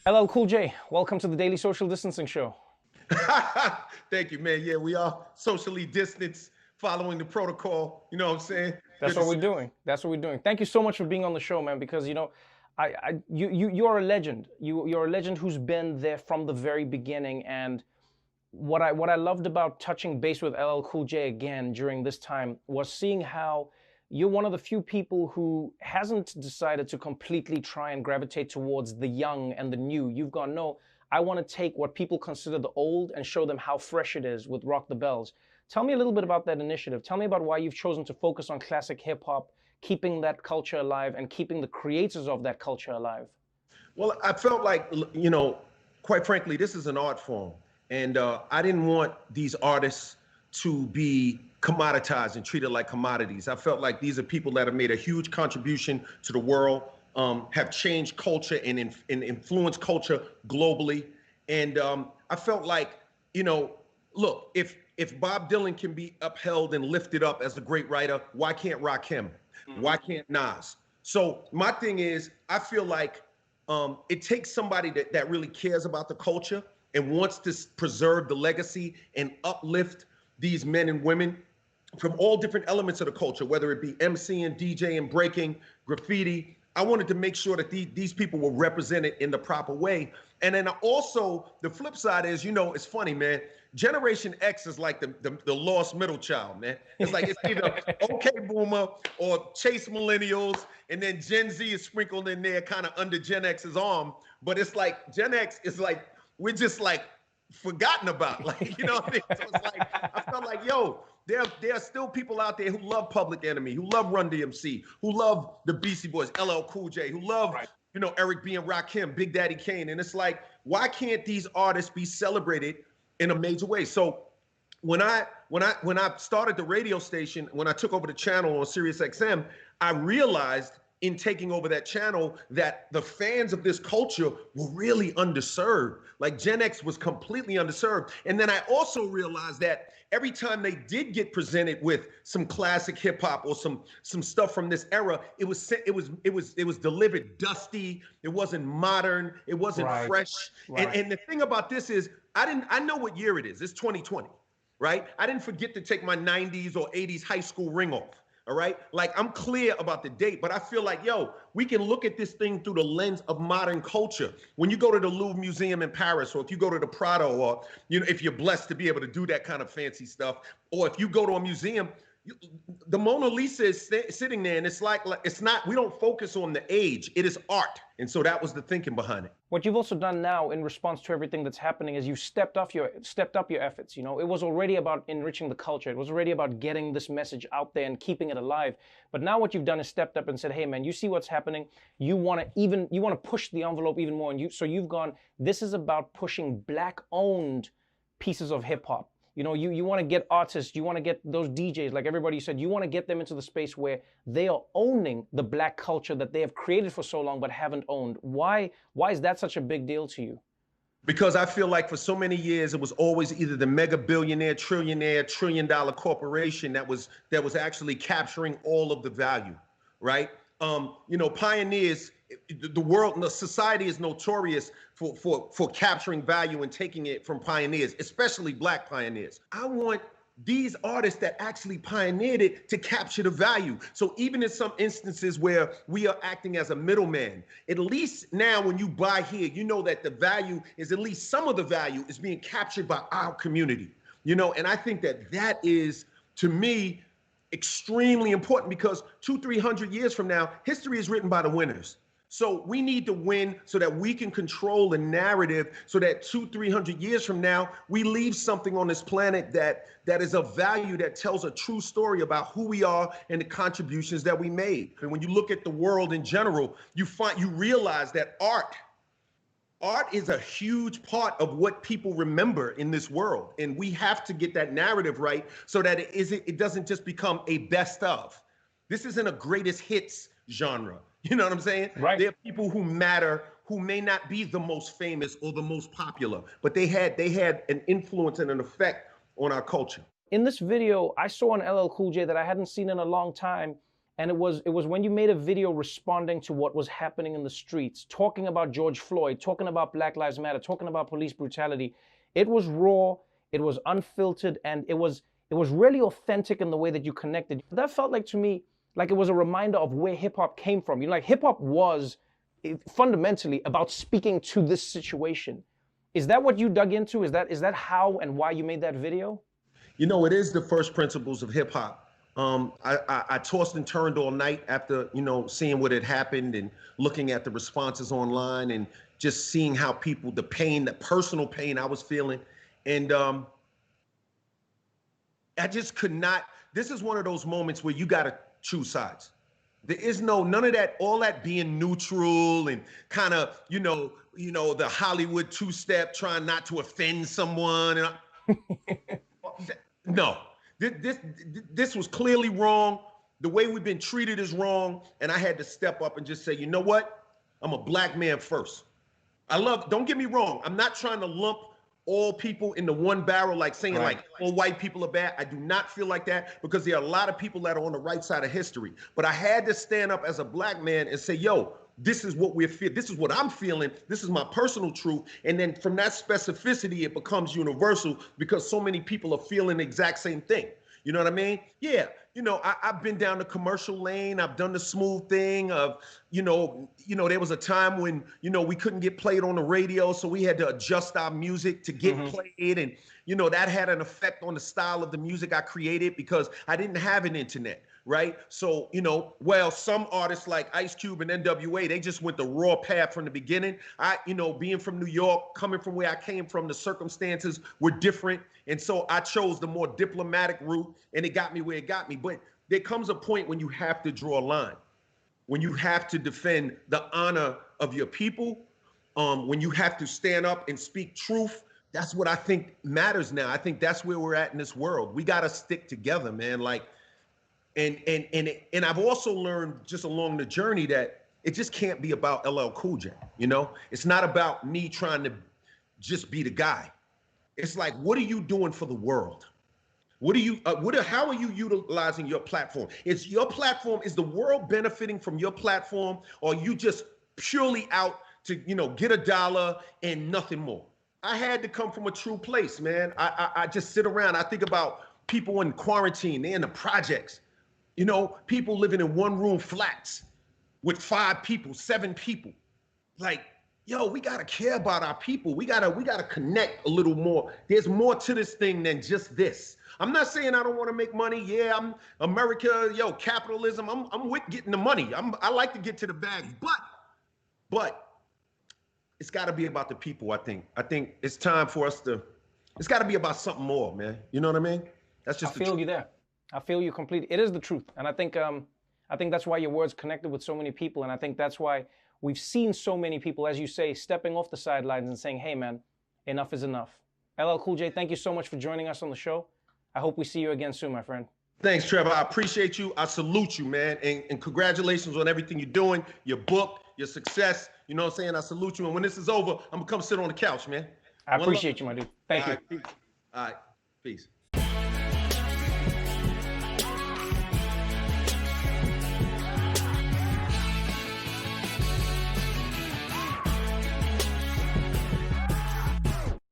LL Cool J, welcome to the Daily Social Distancing Show. Thank you, man. Yeah, we are socially distanced, following the protocol. You know what I'm saying? That's Good to what we're see you. doing. That's what we're doing. Thank you so much for being on the show, man. Because you're a legend. You're a legend who's been there from the very beginning. And what I loved about touching base with LL Cool J again during this time was seeing how you're one of the few people who hasn't decided to completely try and gravitate towards the young and the new. You've gone, no, I want to take what people consider the old and show them how fresh it is with Rock the Bells. Tell me a little bit about that initiative. Tell me about why you've chosen to focus on classic hip hop, keeping that culture alive and keeping the creators of that culture alive. Well, I felt like, quite frankly, this is an art form. And I didn't want these artists to be commoditized and treated like commodities. I felt like these are people that have made a huge contribution to the world, have changed culture and influenced culture globally. And I felt like, look, if Bob Dylan can be upheld and lifted up as a great writer, why can't Rakim? Why can't Nas? So my thing is, I feel like it takes somebody that really cares about the culture and wants to preserve the legacy and uplift these men and women from all different elements of the culture, whether it be MCing, DJing, breaking, graffiti. I wanted to make sure that these people were represented in the proper way. And then also the flip side is, it's funny, man. Generation X is like the lost middle child, man. It's like it's either okay boomer or chase millennials, and then Gen Z is sprinkled in there kind of under Gen X's arm. But it's like Gen X is like, we're just like forgotten about. Like, you know what I mean? So it's like, I felt like, yo, there are still people out there who love Public Enemy, who love Run DMC, who love the Beastie Boys, LL Cool J, who love, Right. Eric B. and Rakim, Big Daddy Kane. And it's like, why can't these artists be celebrated in a major way? So when I started the radio station, when I took over the channel on Sirius XM, I realized in taking over that channel that the fans of this culture were really underserved. Like Gen X was completely underserved. And then I also realized that every time they did get presented with some classic hip hop or some stuff from this era, it was delivered dusty. It wasn't modern. It wasn't Right. fresh. Right. And the thing about this is, I know what year it is. It's 2020, right? I didn't forget to take my 90s or 80s high school ring off. All right. Like, I'm clear about the date, but I feel like, we can look at this thing through the lens of modern culture. When you go to the Louvre Museum in Paris, or if you go to the Prado, or, if you're blessed to be able to do that kind of fancy stuff, or if you go to a museum, the Mona Lisa is sitting there, and it's like, it's not, we don't focus on the age, it is art. And so that was the thinking behind it. What you've also done now in response to everything that's happening is you stepped up your efforts. It was already about enriching the culture. It was already about getting this message out there and keeping it alive. But now what you've done is stepped up and said, "Hey, man, you see what's happening. You want to push the envelope even more." And you've gone. This is about pushing Black-owned pieces of hip hop. You want to get artists, you want to get those DJs, like everybody said, you want to get them into the space where they are owning the Black culture that they have created for so long but haven't owned. Why is that such a big deal to you? Because I feel like for so many years it was always either the mega billionaire, trillionaire, $1 trillion corporation that was actually capturing all of the value, right? Pioneers, the world, the society is notorious for capturing value and taking it from pioneers, especially Black pioneers. I want these artists that actually pioneered it to capture the value. So even in some instances where we are acting as a middleman, at least now when you buy here, you know that the value is, at least some of the value is being captured by our community, and I think that is, to me, extremely important, because 200-300 years from now, history is written by the winners. So we need to win so that we can control the narrative, so that 200-300 years from now, we leave something on this planet that is of value, that tells a true story about who we are and the contributions that we made. And when you look at the world in general, you realize that art is a huge part of what people remember in this world. And we have to get that narrative right so that it doesn't just become a best of. This isn't a greatest hits genre. You know what I'm saying? Right. There are people who matter, who may not be the most famous or the most popular, but they had an influence and an effect on our culture. In this video, I saw an LL Cool J that I hadn't seen in a long time, And it was when you made a video responding to what was happening in the streets, talking about George Floyd, talking about Black Lives Matter, talking about police brutality. It was raw, it was unfiltered, and it was really authentic in the way that you connected. That felt like, to me, like it was a reminder of where hip hop came from. Like hip hop was fundamentally about speaking to this situation. Is that what you dug into? Is that how and why you made that video? It is the first principles of hip hop. I tossed and turned all night after, seeing what had happened and looking at the responses online and just seeing how people, the pain, the personal pain I was feeling. And I just could not, this is one of those moments where you got to choose sides. There is none of that, all that being neutral and kind of, the Hollywood two-step trying not to offend someone. No. This was clearly wrong. The way we've been treated is wrong. And I had to step up and just say, you know what? I'm a black man first. Don't get me wrong. I'm not trying to lump all people into one barrel, like saying Right. like all white people are bad. I do not feel like that, because there are a lot of people that are on the right side of history. But I had to stand up as a black man and say, yo, this is what we're feeling. This is what I'm feeling. This is my personal truth. And then from that specificity, it becomes universal because so many people are feeling the exact same thing. You know what I mean? Yeah. I've been down the commercial lane. I've done the smooth thing of, there was a time when, we couldn't get played on the radio. So we had to adjust our music to get played. And, that had an effect on the style of the music I created because I didn't have an internet. Right. So, some artists like Ice Cube and NWA, they just went the raw path from the beginning. Being from New York, coming from where I came from, the circumstances were different. And so I chose the more diplomatic route, and it got me where it got me. But there comes a point when you have to draw a line, when you have to defend the honor of your people, when you have to stand up and speak truth. That's what I think matters now. I think that's where we're at in this world. We got to stick together, man. Like, and I've also learned just along the journey that it just can't be about LL Cool J. It's not about me trying to just be the guy. It's like, what are you doing for the world? How are you utilizing your platform? Is your platform, is the world benefiting from your platform, or are you just purely out to, get a dollar and nothing more? I had to come from a true place, man. I just sit around. I think about people in quarantine, they're in the projects. People living in one-room flats with 5 people, 7 people. Like, yo, we gotta care about our people. We gotta connect a little more. There's more to this thing than just this. I'm not saying I don't want to make money. Yeah, I'm America, capitalism. I'm with getting the money. I like to get to the bag, but it's got to be about the people. I think it's time for us to. It's got to be about something more, man. You know what I mean? That's just. I feel you there. I feel you completely. It is the truth, and I think that's why your words connected with so many people, and I think that's why we've seen so many people, as you say, stepping off the sidelines and saying, "Hey, man, enough is enough." LL Cool J, thank you so much for joining us on the show. I hope we see you again soon, my friend. Thanks, Trevor. I appreciate you. I salute you, man, and congratulations on everything you're doing, your book, your success. You know what I'm saying? I salute you, and when this is over, I'm gonna come sit on the couch, man. I appreciate you, my dude. Thank you. All right, peace.